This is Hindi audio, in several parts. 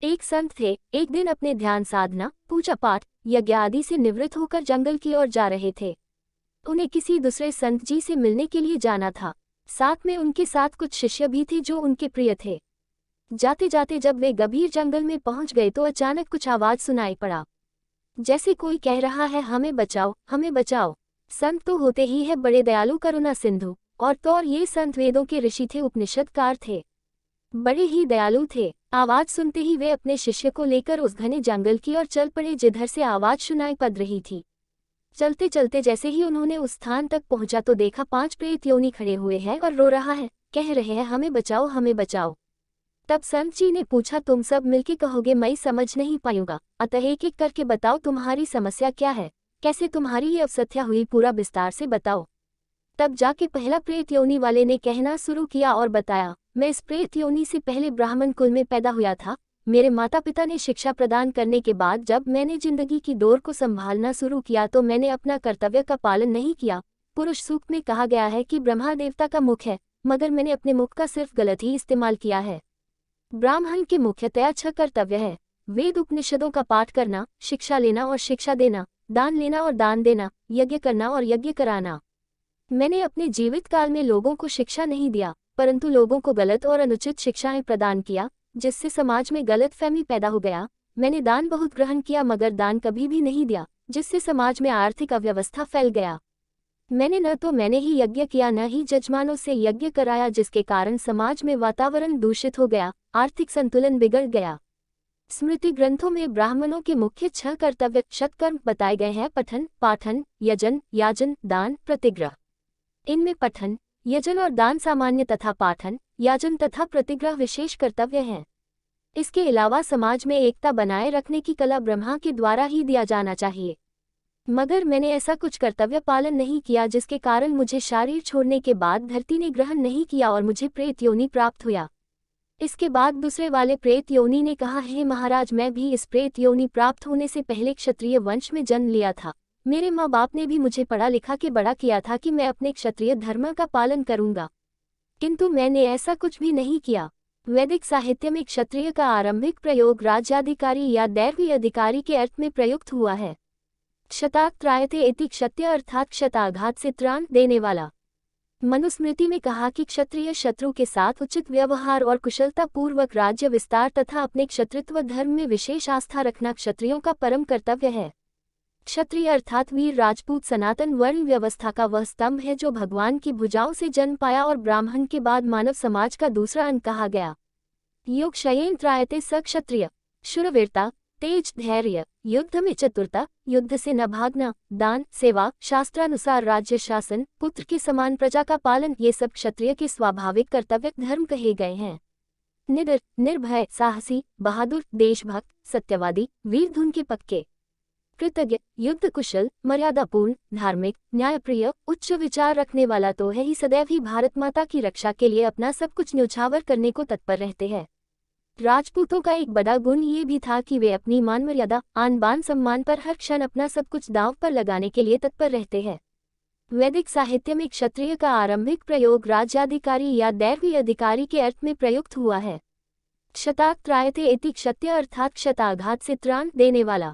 एक संत थे। एक दिन अपने ध्यान साधना, पूजा पाठ, यज्ञ आदि से निवृत्त होकर जंगल की ओर जा रहे थे। उन्हें किसी दूसरे संत जी से मिलने के लिए जाना था। साथ में उनके साथ कुछ शिष्य भी थे जो उनके प्रिय थे। जाते जाते जब वे गंभीर जंगल में पहुंच गए तो अचानक कुछ आवाज सुनाई पड़ा, जैसे कोई कह रहा है, हमें बचाओ, हमें बचाओ। संत तो होते ही है बड़े दयालु, करुणा सिंधु, और तो और ये संत वेदों के ऋषि थे, उपनिषदकार थे, बड़े ही दयालु थे। आवाज सुनते ही वे अपने शिष्य को लेकर उस घने जंगल की ओर चल पड़े जिधर से आवाज सुनाई पड़ रही थी। चलते चलते जैसे ही उन्होंने उस स्थान तक पहुंचा तो देखा 5 प्रेत योनि खड़े हुए हैं और रो रहा है, कह रहे हैं, हमें बचाओ, हमें बचाओ। तब संत जी ने पूछा, तुम सब मिलके कहोगे, मैं समझ नहीं पाऊंगा, अतः एक एक करके बताओ तुम्हारी समस्या क्या है, कैसे तुम्हारी ये अवसथ्या हुई, पूरा विस्तार से बताओ। तब जाके पहला प्रेत योनि वाले ने कहना शुरू किया और बताया, मैं इस प्रेत योनि से पहले ब्राह्मण कुल में पैदा हुआ था। मेरे माता पिता ने शिक्षा प्रदान करने के बाद जब मैंने जिंदगी की दौर को संभालना शुरू किया तो मैंने अपना कर्तव्य का पालन नहीं किया। पुरुष सूक्त में कहा गया है कि ब्रह्मा देवता का मुख है, मगर मैंने अपने मुख का सिर्फ गलत ही इस्तेमाल किया है। ब्राह्मण के मुख्यतया 6 कर्तव्य है: वेद उपनिषदों का पाठ करना, शिक्षा लेना और शिक्षा देना, दान लेना और दान देना, यज्ञ करना और यज्ञ कराना। मैंने अपने जीवित काल में लोगों को शिक्षा नहीं दिया, परंतु लोगों को गलत और अनुचित शिक्षाएं प्रदान किया, जिससे समाज में गलतफहमी पैदा हो गया। मैंने दान बहुत ग्रहण किया, मगर दान कभी भी नहीं दिया, जिससे समाज में आर्थिक अव्यवस्था फैल गया। मैंने ही यज्ञ किया, न ही जजमानों से यज्ञ कराया, जिसके कारण समाज में वातावरण दूषित हो गया, आर्थिक संतुलन बिगड़ गया। स्मृति ग्रंथों में ब्राह्मणों के मुख्य 6 कर्तव्य सत्कर्म बताए गए हैं: पठन, पाठन, यजन, याजन, दान, प्रतिग्रह। इनमें पठन, यजन और दान सामान्य तथा पाठन, याजन तथा प्रतिग्रह विशेष कर्तव्य हैं। इसके अलावा समाज में एकता बनाए रखने की कला ब्रह्मा के द्वारा ही दिया जाना चाहिए, मगर मैंने ऐसा कुछ कर्तव्य पालन नहीं किया, जिसके कारण मुझे शरीर छोड़ने के बाद धरती ने ग्रहण नहीं किया और मुझे प्रेत योनि प्राप्त हुआ। इसके बाद दूसरे वाले प्रेत योनि ने कहा, हे महाराज, मैं भी इस प्रेत योनि प्राप्त होने से पहले क्षत्रिय वंश में जन्म लिया था। मेरे माँ बाप ने भी मुझे पढ़ा लिखा के बड़ा किया था कि मैं अपने क्षत्रिय धर्म का पालन करूंगा, किंतु मैंने ऐसा कुछ भी नहीं किया। वैदिक साहित्य में क्षत्रिय का आरंभिक प्रयोग राज्याधिकारी या दैवी अधिकारी के अर्थ में प्रयुक्त हुआ है। क्षतात् त्रायते इति क्षत्रिय अर्थात क्षताघात से त्राण देने वाला। मनुस्मृति में कहा कि क्षत्रिय शत्रु के साथ उचित व्यवहार और कुशलता पूर्वक राज्य विस्तार तथा अपने क्षत्रित्व धर्म में विशेष आस्था रखना क्षत्रियों का परम कर्तव्य है। क्षत्रिय अर्थात वीर राजपूत सनातन वर्ण व्यवस्था का वह स्तंभ है जो भगवान की भुजाओं से जन्म पाया और ब्राह्मण के बाद मानव समाज का दूसरा अंग कहा गया। योग क्षयेन त्रायते स क्षत्रिय। शूरवीरता, तेज, धैर्य, युद्ध में चतुरता, युद्ध से न भागना, दान, सेवा, शास्त्रानुसार राज्य शासन, पुत्र के समान प्रजा का पालन, ये सब क्षत्रिय के स्वाभाविक कर्तव्य धर्म कहे गए हैं। निडर, निर्भय, साहसी, बहादुर, देशभक्त, सत्यवादी, वीर धुन के पक्के, कृतज्ञ, युद्ध कुशल, मर्यादापूर्ण, धार्मिक, न्यायप्रिय, उच्च विचार रखने वाला तो है ही सदैव ही भारत माता की रक्षा के लिए अपना सब कुछ न्यौछावर करने को तत्पर रहते हैं। राजपूतों का एक बड़ा गुण ये भी था कि वे अपनी मान मर्यादा, आन बान सम्मान पर हर क्षण अपना सब कुछ दांव पर लगाने के लिए तत्पर रहते हैं। वैदिक साहित्य में क्षत्रिय का आरंभिक प्रयोग राज्याधिकारी या दैवी अधिकारी के अर्थ में प्रयुक्त हुआ है। क्षतात् त्रायते इति क्षत्रिय अर्थात क्षताघात से त्राण देने वाला।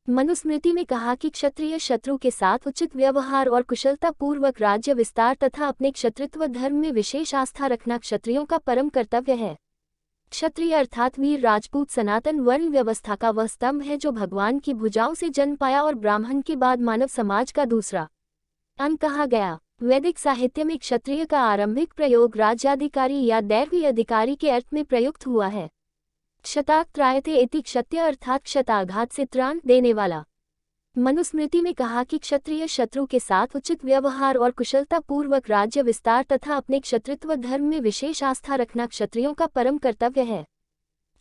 मनुस्मृति में कहा कि क्षत्रिय शत्रु के साथ उचित व्यवहार और कुशलता पूर्वक राज्य विस्तार तथा अपने क्षत्रित्व धर्म में विशेष आस्था रखना क्षत्रियों का परम कर्तव्य है। क्षत्रिय अर्थात वीर राजपूत सनातन वर्ण व्यवस्था का वह स्तंभ है जो भगवान की भुजाओं से जन्म पाया और ब्राह्मण के बाद मानव समाज का दूसरा अंग कहा गया। वैदिक साहित्य में क्षत्रिय का आरंभिक प्रयोग राज्याधिकारी या दैवी अधिकारी के अर्थ में प्रयुक्त हुआ है। क्षतात् त्रायते इति क्षत्रिय अर्थात क्षताघात से त्राण देने वाला। मनुस्मृति में कहा कि क्षत्रिय शत्रु के साथ उचित व्यवहार और कुशलता पूर्वक राज्य विस्तार तथा अपने क्षत्रित्व धर्म में विशेष आस्था रखना क्षत्रियों का परम कर्तव्य है।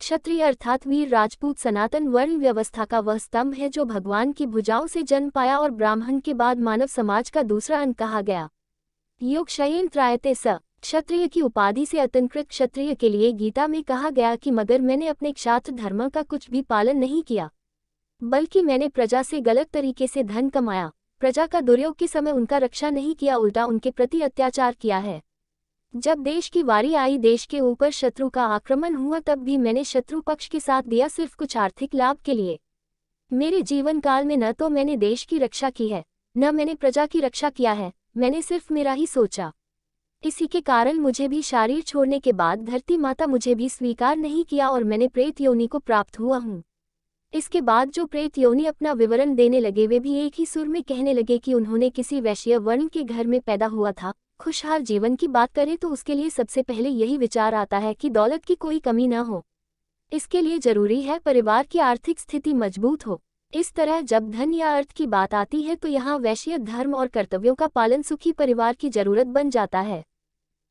क्षत्रिय अर्थात वीर राजपूत सनातन वर्ण व्यवस्था का वह स्तंभ है जो भगवान की भुजाओं से जन्म पाया और ब्राह्मण के बाद मानव समाज का दूसरा अंग कहा गया। योग क्षयेन त्रायते स। क्षत्रिय की उपाधि से अलंकृत क्षत्रिय के लिए गीता में कहा गया कि मगर मैंने अपने क्षात्र धर्म का कुछ भी पालन नहीं किया, बल्कि मैंने प्रजा से गलत तरीके से धन कमाया, प्रजा का दुर्योग के समय उनका रक्षा नहीं किया, उल्टा उनके प्रति अत्याचार किया है। जब देश की बारी आई, देश के ऊपर शत्रु का आक्रमण हुआ, तब भी मैंने शत्रु पक्ष के साथ दिया, सिर्फ कुछ आर्थिक लाभ के लिए। मेरे जीवन काल में न तो मैंने देश की रक्षा की है, न मैंने प्रजा की रक्षा किया है, मैंने सिर्फ मेरा ही सोचा। इसी के कारण मुझे भी शरीर छोड़ने के बाद धरती माता मुझे भी स्वीकार नहीं किया और मैंने प्रेत योनि को प्राप्त हुआ हूँ। इसके बाद जो प्रेत योनि अपना विवरण देने लगे, वे भी एक ही सुर में कहने लगे कि उन्होंने किसी वैश्य वर्ण के घर में पैदा हुआ था। खुशहाल जीवन की बात करें तो उसके लिए सबसे पहले यही विचार आता है कि दौलत की कोई कमी न हो। इसके लिए जरूरी है परिवार की आर्थिक स्थिति मजबूत हो। इस तरह जब धन या अर्थ की बात आती है तो यहाँ वैश्य धर्म और कर्तव्यों का पालन सुखी परिवार की जरूरत बन जाता है।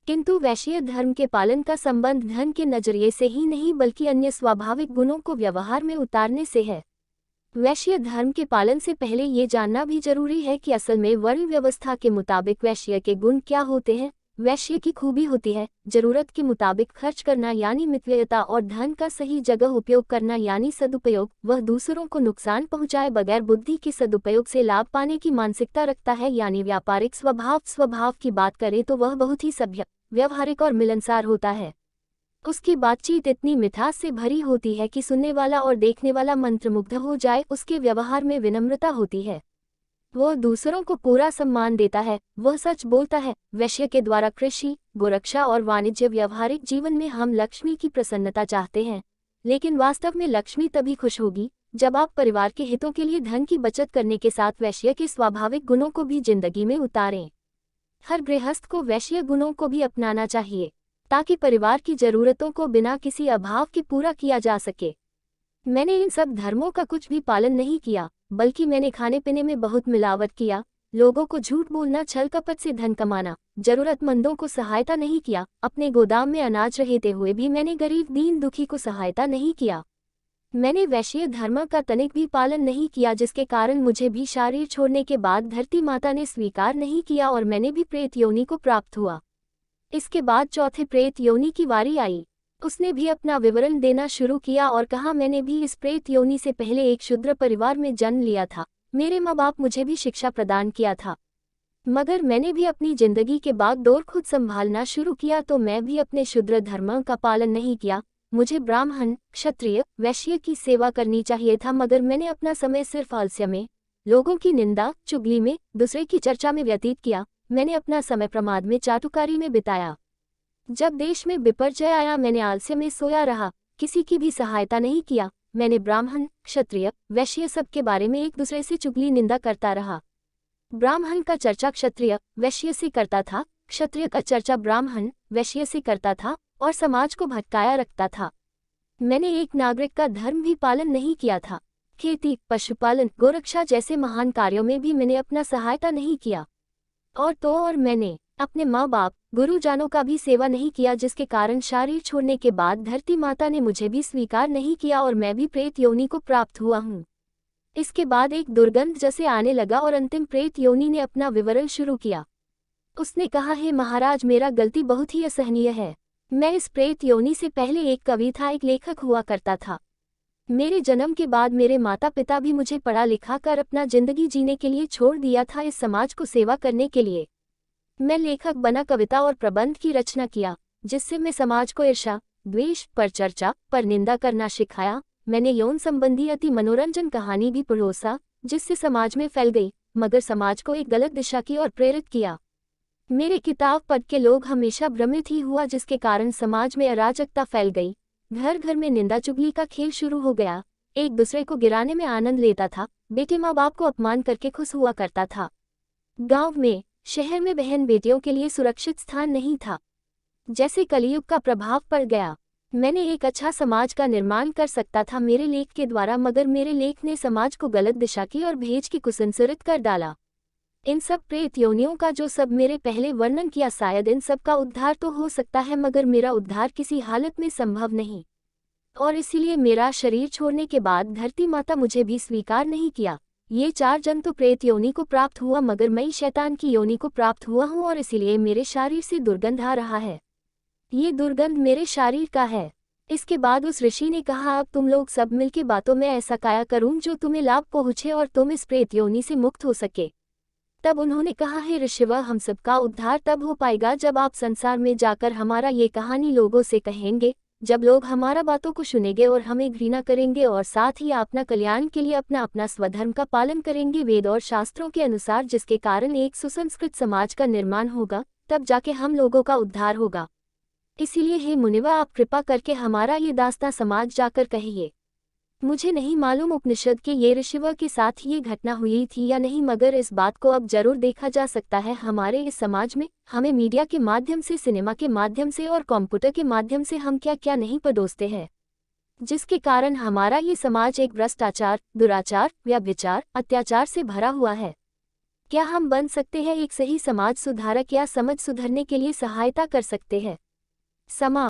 किंतु वैश्य धर्म के पालन का संबंध धन के नजरिए से ही नहीं बल्कि अन्य स्वाभाविक गुणों को व्यवहार में उतारने से है। वैश्य धर्म के पालन से पहले ये जानना भी जरूरी है कि असल में वर्ण व्यवस्था के मुताबिक वैश्य के गुण क्या होते हैं। वैश्य की खूबी होती है जरूरत के मुताबिक खर्च करना यानी मितव्ययता, और धन का सही जगह उपयोग करना यानी सदुपयोग। वह दूसरों को नुकसान पहुंचाए बगैर बुद्धि के सदुपयोग से लाभ पाने की मानसिकता रखता है यानी व्यापारिक स्वभाव की बात करें तो वह बहुत ही सभ्य, व्यवहारिक और मिलनसार होता है। उसकी बातचीत इतनी मिठास से भरी होती है कि सुनने वाला और देखने वाला मंत्रमुग्ध हो जाए। उसके व्यवहार में विनम्रता होती है, वह दूसरों को पूरा सम्मान देता है, वह सच बोलता है। वैश्य के द्वारा कृषि, गोरक्षा और वाणिज्य व्यावहारिक जीवन में हम लक्ष्मी की प्रसन्नता चाहते हैं, लेकिन वास्तव में लक्ष्मी तभी खुश होगी जब आप परिवार के हितों के लिए धन की बचत करने के साथ वैश्य के स्वाभाविक गुणों को भी जिंदगी में उतारें। हर गृहस्थ को वैश्य गुणों को भी अपनाना चाहिए ताकि परिवार की जरूरतों को बिना किसी अभाव के पूरा किया जा सके। मैंने इन सब धर्मों का कुछ भी पालन नहीं किया, बल्कि मैंने खाने पीने में बहुत मिलावट किया, लोगों को झूठ बोलना, छल कपट से धन कमाना, जरूरतमंदों को सहायता नहीं किया। अपने गोदाम में अनाज रहते हुए भी मैंने गरीब दीन दुखी को सहायता नहीं किया। मैंने वैश्य धर्म का तनिक भी पालन नहीं किया, जिसके कारण मुझे भी शरीर छोड़ने के बाद धरती माता ने स्वीकार नहीं किया और मैंने भी प्रेत योनि को प्राप्त हुआ। इसके बाद चौथे प्रेत योनि की बारी आई। उसने भी अपना विवरण देना शुरू किया और कहा, मैंने भी इस प्रेत योनि से पहले एक शूद्र परिवार में जन्म लिया था। मेरे माँ बाप मुझे भी शिक्षा प्रदान किया था, मगर मैंने भी अपनी जिंदगी के बागडोर खुद संभालना शुरू किया, तो मैं भी अपने शूद्र धर्म का पालन नहीं किया। मुझे ब्राह्मण, क्षत्रिय, वैश्य की सेवा करनी चाहिए था, मगर मैंने अपना समय सिर्फ आलस्य में, लोगों की निंदा चुगली में, दूसरे की चर्चा में व्यतीत किया। मैंने अपना समय प्रमाद में, चाटुकारी में बिताया। जब देश में विपर्जय आया, मैंने आलस्य में सोया रहा, किसी की भी सहायता नहीं किया। मैंने ब्राह्मण, क्षत्रिय, वैश्य सब के बारे में एक दूसरे से चुगली निंदा करता रहा। ब्राह्मण का चर्चा क्षत्रिय, वैश्य से करता था, क्षत्रिय का चर्चा ब्राह्मण, वैश्य से करता था और समाज को भटकाया रखता था। मैंने एक नागरिक का धर्म भी पालन नहीं किया था। खेती, पशुपालन, गोरक्षा जैसे महान कार्यों में भी मैंने अपना सहायता नहीं किया। और मैंने अपने माँ बाप, गुरुजनों का भी सेवा नहीं किया, जिसके कारण शरीर छोड़ने के बाद धरती माता ने मुझे भी स्वीकार नहीं किया और मैं भी प्रेत योनि को प्राप्त हुआ हूँ। इसके बाद एक दुर्गंध जैसे आने लगा और अंतिम प्रेत योनि ने अपना विवरण शुरू किया। उसने कहा, हे महाराज, मेरा गलती बहुत ही असहनीय है। मैं इस प्रेत योनि से पहले एक कवि था, एक लेखक हुआ करता था। मेरे जन्म के बाद मेरे माता पिता भी मुझे पढ़ा लिखा कर अपना जिंदगी जीने के लिए छोड़ दिया था, इस समाज को सेवा करने के लिए। मैं लेखक बना, कविता और प्रबंध की रचना किया, जिससे मैं समाज को ईर्ष्या, द्वेष, परचर्चा, पर निंदा करना सिखाया। मैंने यौन संबंधी अति मनोरंजन कहानी भी परोसा, जिससे समाज में फैल गई, मगर समाज को एक गलत दिशा की ओर प्रेरित किया। मेरे किताब पढ़ के लोग हमेशा भ्रमित ही हुआ, जिसके कारण समाज में अराजकता फैल गई। घर घर में निंदा चुगली का खेल शुरू हो गया। एक दूसरे को गिराने में आनंद लेता था, बेटे माँ बाप को अपमान करके खुश हुआ करता था। गांव में, शहर में बहन बेटियों के लिए सुरक्षित स्थान नहीं था। जैसे कलयुग का प्रभाव पड़ गया। मैंने एक अच्छा समाज का निर्माण कर सकता था मेरे लेख के द्वारा, मगर मेरे लेख ने समाज को गलत दिशा की और भेज की कुसंस्कृत कर डाला। इन सब प्रेत योनियों का जो सब मेरे पहले वर्णन किया, शायद इन सब का उद्धार तो हो सकता है, मगर मेरा उद्धार किसी हालत में संभव नहीं, और इसीलिए मेरा शरीर छोड़ने के बाद धरती माता मुझे भी स्वीकार नहीं किया। ये 4 जन तो प्रेत योनि को प्राप्त हुआ, मगर मैं शैतान की योनि को प्राप्त हुआ हूँ और इसीलिए मेरे शरीर से दुर्गंध आ रहा है। ये दुर्गंध मेरे शरीर का है। इसके बाद उस ऋषि ने कहा, अब तुम लोग सब मिलके बातों में ऐसा काया करूं जो तुम्हें लाभ पहुँचे और तुम इस प्रेत योनि से मुक्त हो सके। तब उन्होंने कहा, हे ऋषिवर, हम सबका उद्धार तब हो पाएगा जब आप संसार में जाकर हमारा ये कहानी लोगों से कहेंगे, जब लोग हमारा बातों को सुनेंगे और हमें घृणा करेंगे और साथ ही अपना कल्याण के लिए अपना अपना स्वधर्म का पालन करेंगे वेद और शास्त्रों के अनुसार, जिसके कारण एक सुसंस्कृत समाज का निर्माण होगा, तब जाके हम लोगों का उद्धार होगा। इसीलिए हे मुनिवा, आप कृपा करके हमारा ये दास्तां समाज जाकर कहिए। मुझे नहीं मालूम उपनिषद के ये ऋषिवर के साथ ये घटना हुई थी या नहीं, मगर इस बात को अब जरूर देखा जा सकता है हमारे इस समाज में। हमें मीडिया के माध्यम से, सिनेमा के माध्यम से और कंप्यूटर के माध्यम से हम क्या क्या नहीं परोसते हैं, जिसके कारण हमारा ये समाज एक भ्रष्टाचार, दुराचार, व्यभिचार, अत्याचार से भरा हुआ है। क्या हम बन सकते हैं एक सही समाज सुधारक या समझ सुधरने के लिए सहायता कर सकते हैं? समाप्त।